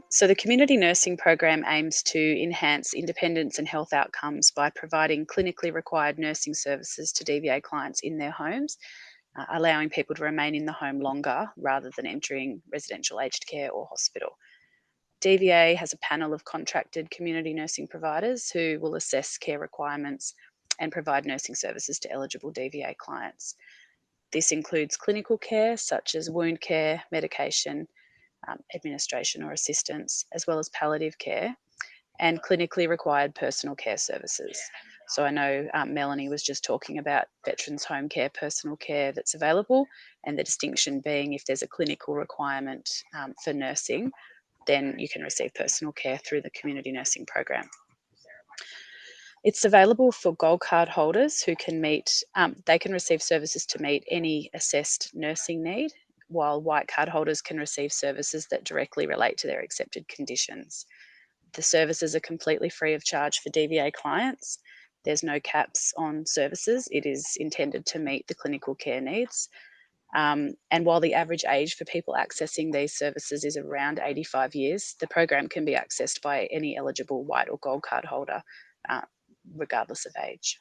So the community nursing program aims to enhance independence and health outcomes by providing clinically required nursing services to DVA clients in their homes, allowing people to remain in the home longer rather than entering residential aged care or hospital. DVA has a panel of contracted community nursing providers who will assess care requirements and provide nursing services to eligible DVA clients. This includes clinical care such as wound care, medication, administration or assistance, as well as palliative care and clinically required personal care services. So I know Melanie was just talking about veterans home care, personal care that's available, and the distinction being if there's a clinical requirement for nursing, then you can receive personal care through the community nursing program. It's available for gold card holders who can they can receive services to meet any assessed nursing need, while white card holders can receive services that directly relate to their accepted conditions. The services are completely free of charge for DVA clients. There's no caps on services. It is intended to meet the clinical care needs. And while the average age for people accessing these services is around 85 years, the program can be accessed by any eligible white or gold card holder, regardless of age.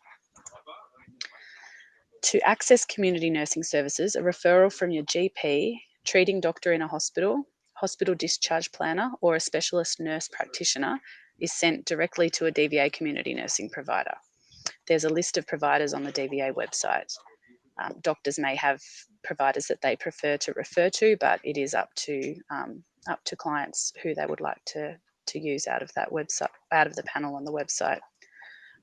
To access community nursing services, a referral from your GP, treating doctor in a hospital, hospital discharge planner, or a specialist nurse practitioner is sent directly to a DVA community nursing provider. There's a list of providers on the DVA website. Doctors may have providers that they prefer to refer to, but it is up to clients who they would like to use out of that website, out of the panel on the website.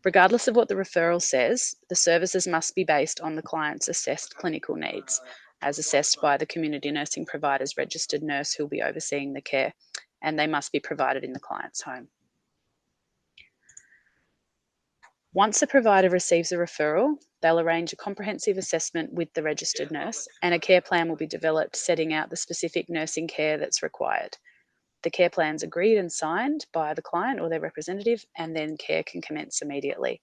Regardless of what the referral says, the services must be based on the client's assessed clinical needs, as assessed by the community nursing provider's registered nurse who will be overseeing the care, and they must be provided in the client's home. Once a provider receives a referral, they'll arrange a comprehensive assessment with the registered nurse, and a care plan will be developed setting out the specific nursing care that's required. The care plan's agreed and signed by the client or their representative, and then care can commence immediately.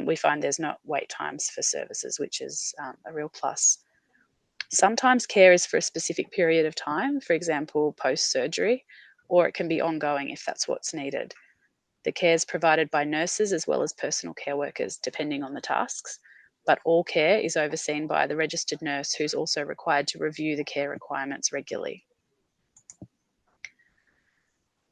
We find there's not wait times for services, which is a real plus. Sometimes care is for a specific period of time, for example, post-surgery, or it can be ongoing if that's what's needed. The care is provided by nurses as well as personal care workers, depending on the tasks, but all care is overseen by the registered nurse who's also required to review the care requirements regularly.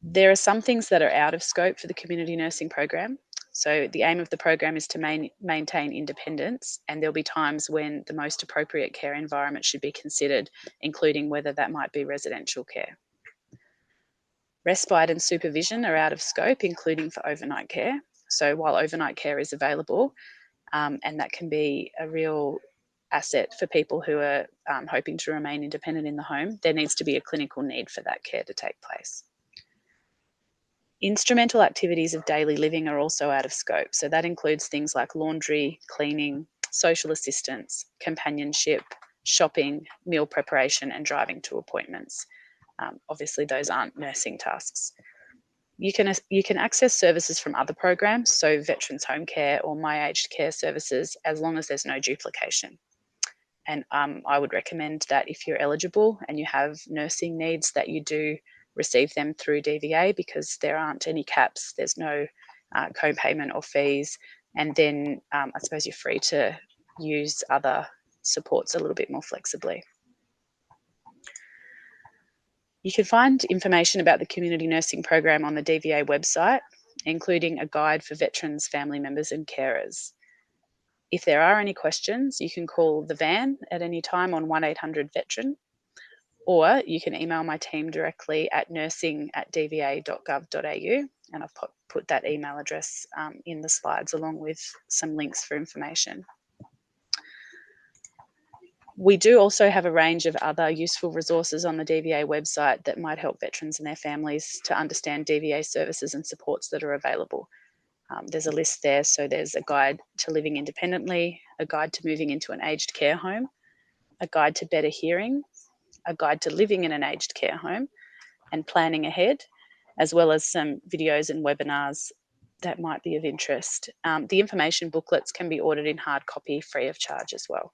There are some things that are out of scope for the community nursing program. So the aim of the program is to maintain independence, and there'll be times when the most appropriate care environment should be considered, including whether that might be residential care. Respite and supervision are out of scope, including for overnight care. So while overnight care is available, and that can be a real asset for people who are hoping to remain independent in the home, there needs to be a clinical need for that care to take place. Instrumental activities of daily living are also out of scope. So that includes things like laundry, cleaning, social assistance, companionship, shopping, meal preparation, and driving to appointments. Obviously, those aren't nursing tasks. You can access services from other programs, so Veterans Home Care or My Aged Care services, as long as there's no duplication. And I would recommend that if you're eligible and you have nursing needs, that you do receive them through DVA, because there aren't any caps, there's no co-payment or fees, and then I suppose you're free to use other supports a little bit more flexibly. You can find information about the community nursing program on the DVA website, including a guide for veterans, family members and carers. If there are any questions, you can call the van at any time on 1800-VETERAN, or you can email my team directly at nursing@dva.gov.au, and I've put that email address in the slides along with some links for information. We do also have a range of other useful resources on the DVA website that might help veterans and their families to understand DVA services and supports that are available. There's a list there, so there's a guide to living independently, a guide to moving into an aged care home, a guide to better hearing, a guide to living in an aged care home and planning ahead, as well as some videos and webinars that might be of interest. The information booklets can be ordered in hard copy free of charge as well.